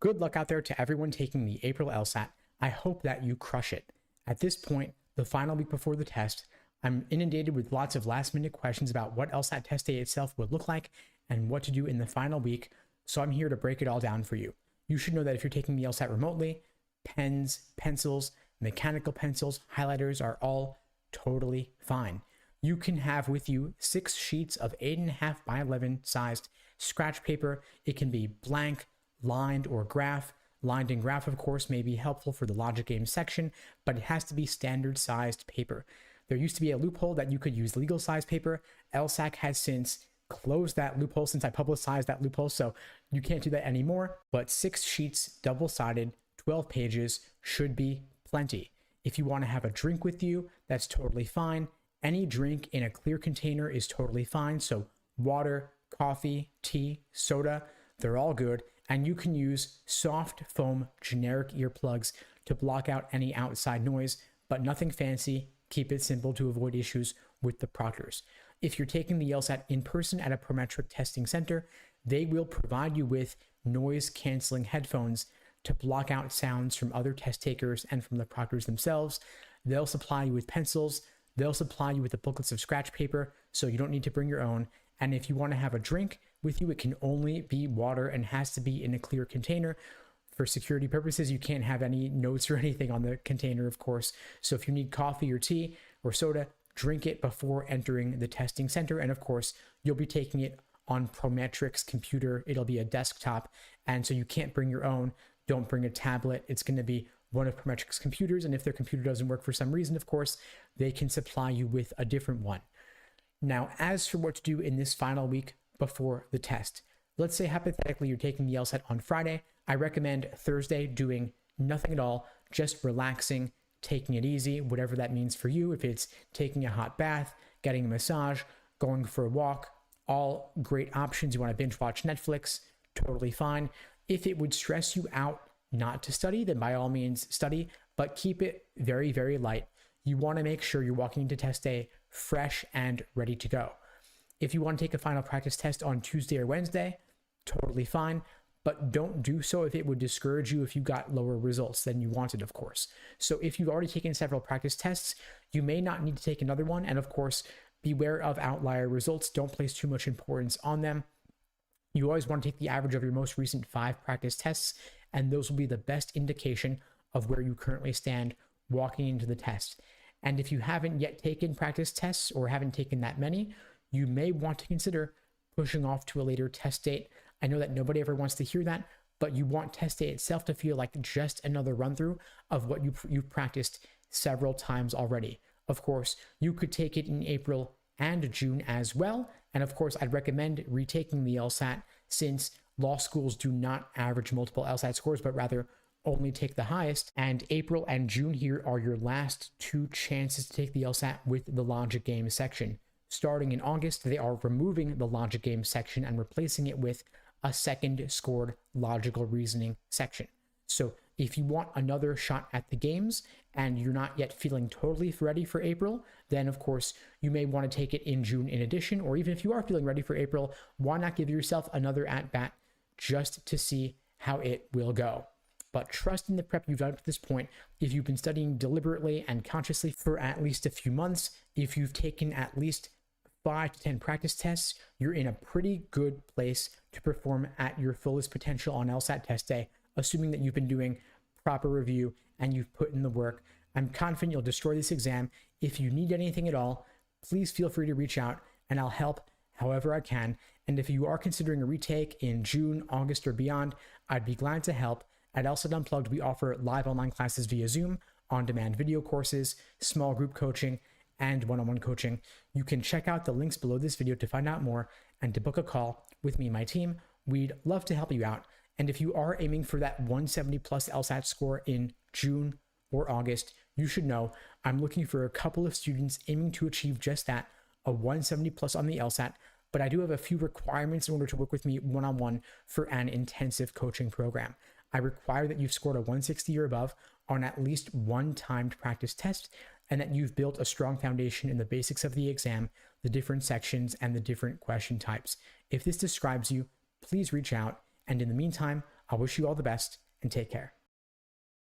Good luck out there to everyone taking the April LSAT. I hope that you crush it. At this point, the final week before the test, I'm inundated with lots of last-minute questions about what LSAT test day itself would look like and what to do in the final week, so I'm here to break it all down for you. You should know that if you're taking the LSAT remotely, pens, pencils, mechanical pencils, highlighters are all totally fine. You can have with you 6 sheets of 8.5 by 11 sized scratch paper. It can be blank, lined, or graph. Lined and graph, of course, may be helpful for the logic game section, but it has to be standard sized paper. There used to be a loophole that you could use legal size paper. LSAC has since closed that loophole since I publicized that loophole, so you can't do that anymore. But 6 sheets, double-sided, 12 pages should be plenty. If you want to have a drink with you, that's totally fine. Any drink in a clear container is totally fine. So water, coffee, tea, soda, they're all good. And you can use soft foam generic earplugs to block out any outside noise, but nothing fancy. Keep it simple to avoid issues with the proctors. If you're taking the LSAT in person at a Prometric testing center, they will provide you with noise canceling headphones to block out sounds from other test takers and from the proctors themselves. They'll supply you with pencils. They'll supply you with the booklets of scratch paper, so you don't need to bring your own. And if you want to have a drink with you, it can only be water and has to be in a clear container. For security purposes, you can't have any notes or anything on the container, of course. So if you need coffee or tea or soda, drink it before entering the testing center. And of course, you'll be taking it on Prometric's computer. It'll be a desktop. And so you can't bring your own. Don't bring a tablet. It's going to be one of Prometric's computers. And if their computer doesn't work for some reason, of course, they can supply you with a different one. Now, as for what to do in this final week before the test, let's say hypothetically you're taking the LSAT on Friday. I recommend Thursday doing nothing at all, just relaxing, taking it easy, whatever that means for you. If it's taking a hot bath, getting a massage, going for a walk, all great options. You want to binge watch Netflix, totally fine. If it would stress you out not to study, then by all means study, but keep it very, very light. You want to make sure you're walking into test day fresh and ready to go. If you want to take a final practice test on Tuesday or Wednesday, totally fine, but don't do so if it would discourage you if you got lower results than you wanted, of course. So if you've already taken several practice tests, you may not need to take another one. And of course, beware of outlier results. Don't place too much importance on them. You always want to take the average of your most recent 5 practice tests, and those will be the best indication of where you currently stand walking into the test. And if you haven't yet taken practice tests or haven't taken that many, you may want to consider pushing off to a later test date. I know that nobody ever wants to hear that, but you want test day itself to feel like just another run through of what you've practiced several times already. Of course, you could take it in April and June as well. And of course, I'd recommend retaking the LSAT since law schools do not average multiple LSAT scores, but rather only take the highest. And April and June here are your last 2 chances to take the LSAT with the logic game section. Starting in August, they are removing the logic game section and replacing it with a second scored logical reasoning section. So if you want another shot at the games and you're not yet feeling totally ready for April, then of course you may want to take it in June in addition, or even if you are feeling ready for April, why not give yourself another at-bat just to see how it will go. But trust in the prep you've done up to this point. If you've been studying deliberately and consciously for at least a few months, if you've taken at least 5 to 10 practice tests, you're in a pretty good place to perform at your fullest potential on LSAT test day, assuming that you've been doing proper review and you've put in the work. I'm confident you'll destroy this exam. If you need anything at all, please feel free to reach out and I'll help however I can. And if you are considering a retake in June, August, or beyond, I'd be glad to help. At LSAT Unplugged, we offer live online classes via Zoom, on-demand video courses, small group coaching, and one-on-one coaching. You can check out the links below this video to find out more and to book a call with me and my team. We'd love to help you out. And if you are aiming for that 170 plus LSAT score in June or August, you should know I'm looking for a couple of students aiming to achieve just that, a 170 plus on the LSAT, but I do have a few requirements in order to work with me one-on-one for an intensive coaching program. I require that you've scored a 160 or above on at least one timed practice test, and that you've built a strong foundation in the basics of the exam, the different sections, and the different question types. If this describes you, please reach out. And in the meantime, I wish you all the best and take care.